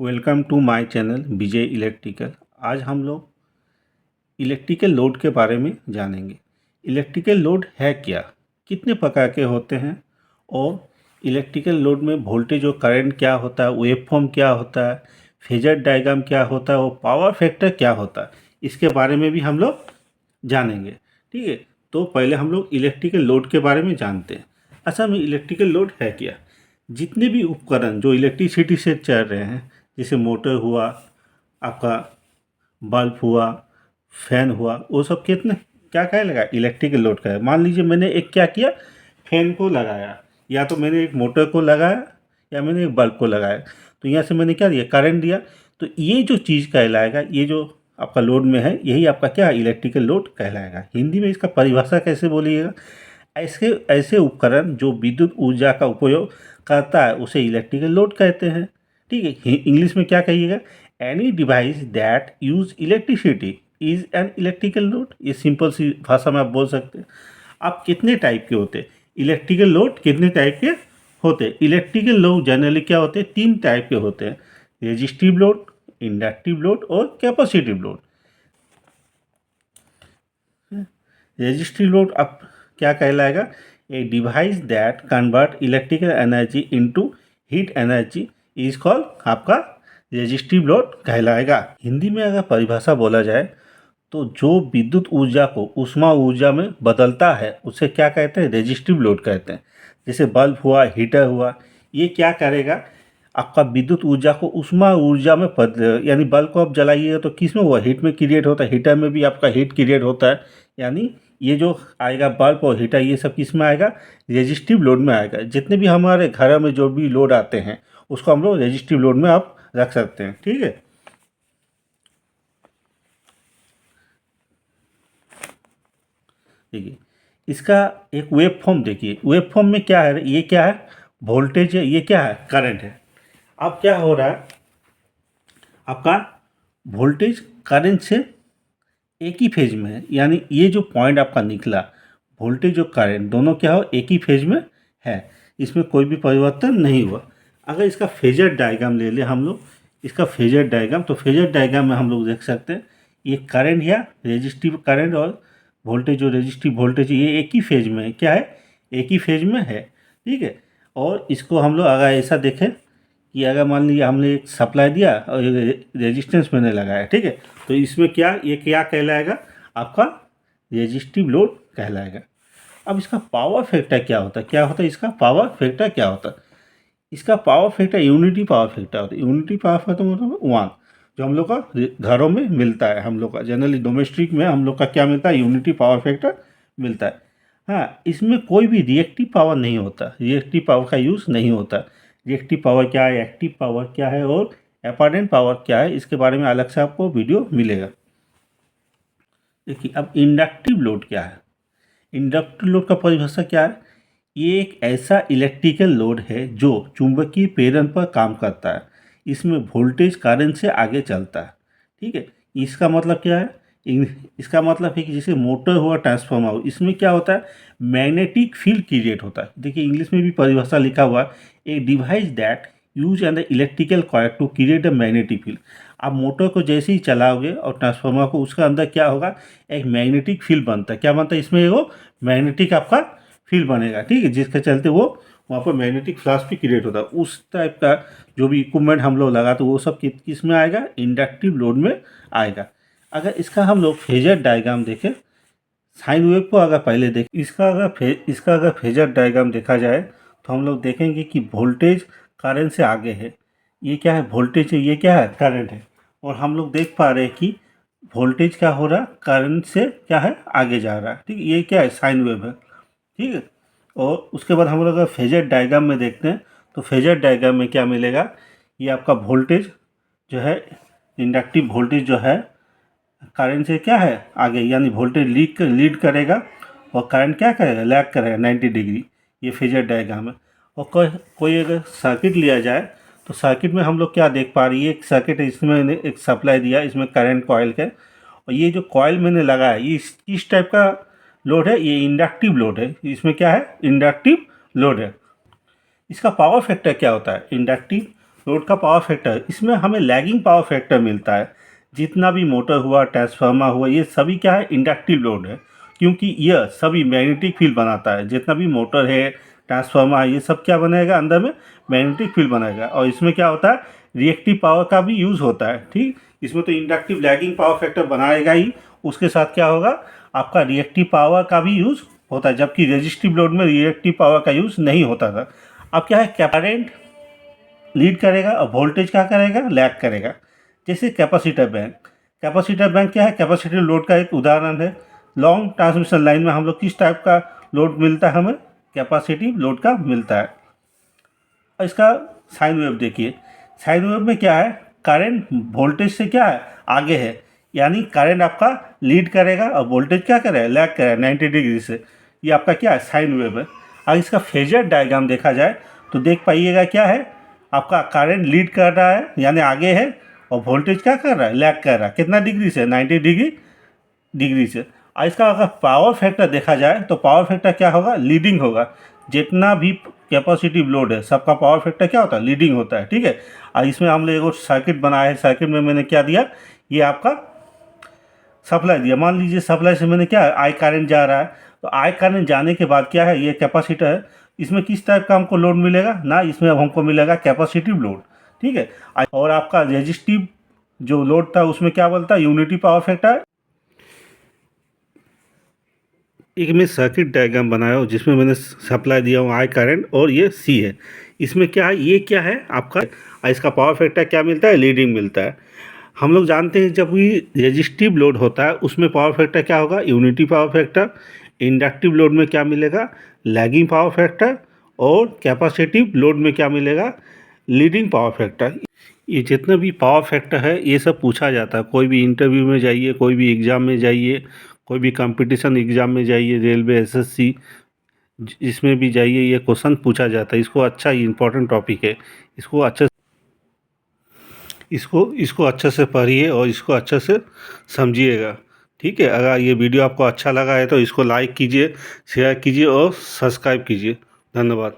Welcome to my channel Vijay electrical. आज हम लोग इलेक्ट्रिकल लोड के बारे में जानेंगे। इलेक्ट्रिकल लोड है क्या, कितने प्रकार के होते हैं और इलेक्ट्रिकल लोड में वोल्टेज और करंट क्या होता है, वेवफॉर्म क्या होता है, फेजर डायग्राम क्या होता है और पावर फैक्टर क्या होता है, इसके बारे में भी हम लोग जानेंगे। ठीक है, तो पहले हम लोग इलेक्ट्रिकल लोड के बारे में जानते हैं। असल में इलेक्ट्रिकल लोड है क्या। जितने भी उपकरण जो इलेक्ट्रिसिटी से चल रहे हैं, जैसे मोटर हुआ, आपका बल्ब हुआ, फैन हुआ, वो सब कितने क्या कहलाएगा, इलेक्ट्रिकल लोड का है। मान लीजिए मैंने एक क्या किया, फैन को लगाया, या तो मैंने एक मोटर को लगाया, या मैंने एक बल्ब को लगाया, तो यहाँ से मैंने क्या दिया, करंट दिया। तो ये जो चीज़ कहलाएगा, ये जो आपका लोड में है, यही आपका क्या इलेक्ट्रिकल लोड कहलाएगा। हिंदी में इसका परिभाषा कैसे बोलिएगा, ऐसे ऐसे उपकरण जो विद्युत ऊर्जा का उपयोग करता है उसे इलेक्ट्रिकल लोड कहते हैं। ठीक है, इंग्लिश में क्या कहिएगा, any device that use electricity is an electrical load. ये सिंपल सी भाषा में आप बोल सकते हैं। आप कितने टाइप के होते हैं इलेक्ट्रिकल लोड, कितने टाइप के होते हैं इलेक्ट्रिकल लोड, जनरली क्या होते हैं, 3 टाइप के होते हैं, रेजिस्टिव लोड, इंडक्टिव लोड और कैपेसिटिव लोड। रेजिस्टिव लोड अब क्या कहलाएगा, ए device that convert electrical energy into heat energy is called आपका रेजिस्टिव लोड कहलाएगा। हिंदी में अगर परिभाषा बोला जाए तो जो विद्युत ऊर्जा को ऊष्मा ऊर्जा में बदलता है उसे क्या कहते हैं, रेजिस्टिव लोड कहते हैं। जैसे बल्ब हुआ, हीटर हुआ, ये क्या करेगा, आपका विद्युत ऊर्जा को ऊष्मा ऊर्जा में यानी बल्ब को आप जलाइएगा तो किस में हुआ, हीट में क्रिएट होता है, हीटर में भी आपका हीट क्रिएट होता है। यानी ये जो आएगा बल्ब और हीटर, ये सब किस में आएगा, रेजिस्टिव लोड में आएगा। जितने भी हमारे घर में जो भी लोड आते हैं उसको हम लोग रेजिस्टिव लोड में आप रख सकते हैं। ठीक है, देखिए इसका एक वेव फॉर्म देखिए, वेव फॉर्म में क्या है, ये क्या है, वोल्टेज है, ये क्या है, करंट है। अब क्या हो रहा है, आपका वोल्टेज करंट से एक ही फेज में है, यानी ये जो पॉइंट आपका निकला, वोल्टेज और करंट दोनों क्या हो, एक ही फेज में है, इसमें कोई भी परिवर्तन नहीं हुआ। अगर इसका फेजर डायग्राम ले ले हम लोग, इसका फेजर डायग्राम, तो फेजर डायग्राम में हम लोग देख सकते हैं ये करंट या रेजिस्टिव करंट और वोल्टेज और रेजिस्टिव वोल्टेज ये एक ही फेज में है, क्या है, एक ही फेज में है। ठीक है, और इसको हम लोग अगर ऐसा देखें कि अगर मान लीजिए हमने एक सप्लाई दिया और रेजिस्टेंस मैंने लगाया, ठीक है, तो इसमें क्या, ये क्या कहलाएगा, आपका रेजिस्टिव लोड कहलाएगा। अब इसका पावर फैक्टर क्या होता है, क्या होता है इसका पावर फैक्टर क्या होता है, इसका power factor unity power factor होता है। यूनिटी पावर फैक्टर मतलब 1, जो हम लोग का घरों में मिलता है, हम लोग का जनरली डोमेस्टिक में हम लोग का क्या मिलता है, यूनिटी पावर फैक्टर मिलता है। हाँ, इसमें कोई भी रिएक्टिव पावर नहीं होता, रिएक्टिव पावर का यूज़ नहीं होता। रिएक्टिव पावर क्या है, एक्टिव पावर क्या है और अपारेंट पावर क्या है, इसके बारे में अलग से आपको वीडियो मिलेगा। देखिए अब इंडक्टिव लोड क्या है, इंडक्टिव लोड का परिभाषा क्या है, ये एक ऐसा इलेक्ट्रिकल लोड है जो चुंबकीय प्रेरण पर काम करता है। इसमें वोल्टेज करंट से आगे चलता है। ठीक है, इसका मतलब क्या है, इसका मतलब है कि जैसे मोटर हुआ, ट्रांसफार्मर हुआ, इसमें क्या होता है, मैग्नेटिक फील्ड क्रिएट होता है। देखिए इंग्लिश में भी परिभाषा लिखा हुआ है, a device that use an electrical coil to create a magnetic field. आप मोटर को जैसे ही चलाओगे और ट्रांसफार्मर को, उसका अंदर क्या होगा, एक मैग्नेटिक फील्ड बनता है। क्या बनता है, इसमें वो मैग्नेटिक आपका फील्ड बनेगा। ठीक है, जिसके चलते वो वहाँ पर मैग्नेटिक फ्लक्स भी क्रिएट होता है। उस टाइप का जो भी इक्विपमेंट हम लोग लगाते वो सब किस में आएगा, इंडक्टिव लोड में आएगा। अगर इसका हम लोग फेजर डायग्राम देखें, साइन वेव को अगर पहले देखें, इसका अगर फेजर डायग्राम देखा जाए तो हम लोग देखेंगे कि वोल्टेज करंट से आगे है। ये क्या है, वोल्टेज है, ये क्या है, करंट है। और हम लोग देख पा रहे हैं कि वोल्टेज क्या हो रहा है, करंट से क्या है, आगे जा रहा है। ठीक है, ये क्या है, साइन वेव है। ठीक है, और उसके बाद हम लोग अगर फेजर डायग्राम में देखते हैं तो फेजर डायग्राम में क्या मिलेगा, ये आपका वोल्टेज जो है, इंडक्टिव वोल्टेज जो है करंट से क्या है आगे, यानी वोल्टेज लीड करेगा और करंट क्या करेगा, लैग करेगा 90 डिग्री। ये फेजर डायग्राम है। और कोई अगर सर्किट लिया जाए तो सर्किट में हम लोग क्या देख पा रही है, एक सर्किट है, इसमें मैंने एक सप्लाई दिया, इसमें करंट कॉइल का, और ये जो कॉइल मैंने लगाया ये इस टाइप का लोड है, ये इंडक्टिव लोड है। इसमें क्या है, इंडक्टिव लोड है। इसका पावर फैक्टर क्या होता है, इंडक्टिव लोड का पावर फैक्टर, इसमें हमें लैगिंग पावर फैक्टर मिलता है। जितना भी मोटर हुआ, ट्रांसफार्मर हुआ, ये सभी क्या है, इंडक्टिव लोड है, क्योंकि यह सभी मैग्नेटिक फील्ड बनाता है। जितना भी मोटर है, ट्रांसफार्मर है, ये सब क्या बनाएगा, अंदर में मैग्नेटिक फील्ड बनाएगा। और इसमें क्या होता है, रिएक्टिव पावर का भी यूज़ होता है। ठीक, इसमें तो इंडक्टिव लैगिंग पावर फैक्टर बनाएगा ही, उसके साथ क्या होगा, आपका रिएक्टिव पावर का भी यूज़ होता है, जबकि रेजिस्टिव लोड में रिएक्टिव पावर का यूज़ नहीं होता था। अब क्या है, करंट लीड करेगा और वोल्टेज क्या करेगा, लैग करेगा। जैसे कैपेसिटर बैंक, कैपेसिटर बैंक क्या है, कैपेसिटिव लोड का एक उदाहरण है। लॉन्ग ट्रांसमिशन लाइन में हम लोग किस टाइप का लोड मिलता है, हमें कैपेसिटिव लोड का मिलता है। और इसका साइन वेव देखिए, साइन वेव में क्या है, करंट वोल्टेज से क्या है, आगे है, यानी करंट आपका लीड करेगा और वोल्टेज क्या करेगा, लैग करेगा 90 डिग्री से। ये आपका क्या है, साइन वेव है। अगर इसका फेजर डायग्राम देखा जाए तो देख पाइएगा क्या है, आपका करंट लीड कर रहा है यानी आगे है, और वोल्टेज क्या कर रहा है, लैग कर रहा है। कितना डिग्री से, 90 डिग्री से। और इसका अगर पावर फैक्टर देखा जाए तो पावर फैक्टर क्या होगा, लीडिंग होगा। जितना भी कैपेसिटिव लोड है सबका पावर फैक्टर क्या होता है, लीडिंग होता है। ठीक है, और इसमें हम लोग एक सर्किट बनाया है, सर्किट में मैंने क्या दिया, ये आपका सप्लाई दिया। मान लीजिए सप्लाई से मैंने क्या है, आई करंट जा रहा है, तो आई करंट जाने के बाद क्या है, ये कैपेसिटर है, इसमें किस टाइप का हमको लोड मिलेगा ना, इसमें अब हमको मिलेगा कैपेसिटिव लोड। ठीक है, और आपका रेजिस्टिव जो लोड था उसमें क्या बोलता है, यूनिटी पावर फैक्टर। एक मैं सर्किट डायग्राम बनाया हूँ जिसमें मैंने सप्लाई दिया हूँ आई करंट, और ये सी है। इसमें क्या है, ये क्या है आपका, इसका पावर फैक्टर क्या मिलता है, लीडिंग मिलता है। हम लोग जानते हैं जब भी रेजिस्टिव लोड होता है उसमें पावर फैक्टर क्या होगा, unity power factor. Inductive load में क्या मिलेगा, लैगिंग पावर फैक्टर। और कैपेसिटिव लोड में क्या मिलेगा, लीडिंग पावर फैक्टर। ये जितना भी पावर फैक्टर है ये सब पूछा जाता है, कोई भी इंटरव्यू में जाइए, कोई भी एग्ज़ाम में जाइए, कोई भी कंपटीशन एग्ज़ाम में जाइए, रेलवे, एसएससी, इसमें भी जाइए, ये क्वेश्चन पूछा जाता है। इसको अच्छा, इम्पोर्टेंट टॉपिक है, इसको अच्छे से पढ़िए और इसको अच्छे से समझिएगा। ठीक है, अगर ये वीडियो आपको अच्छा लगा है तो इसको लाइक कीजिए, शेयर कीजिए और सब्सक्राइब कीजिए। धन्यवाद।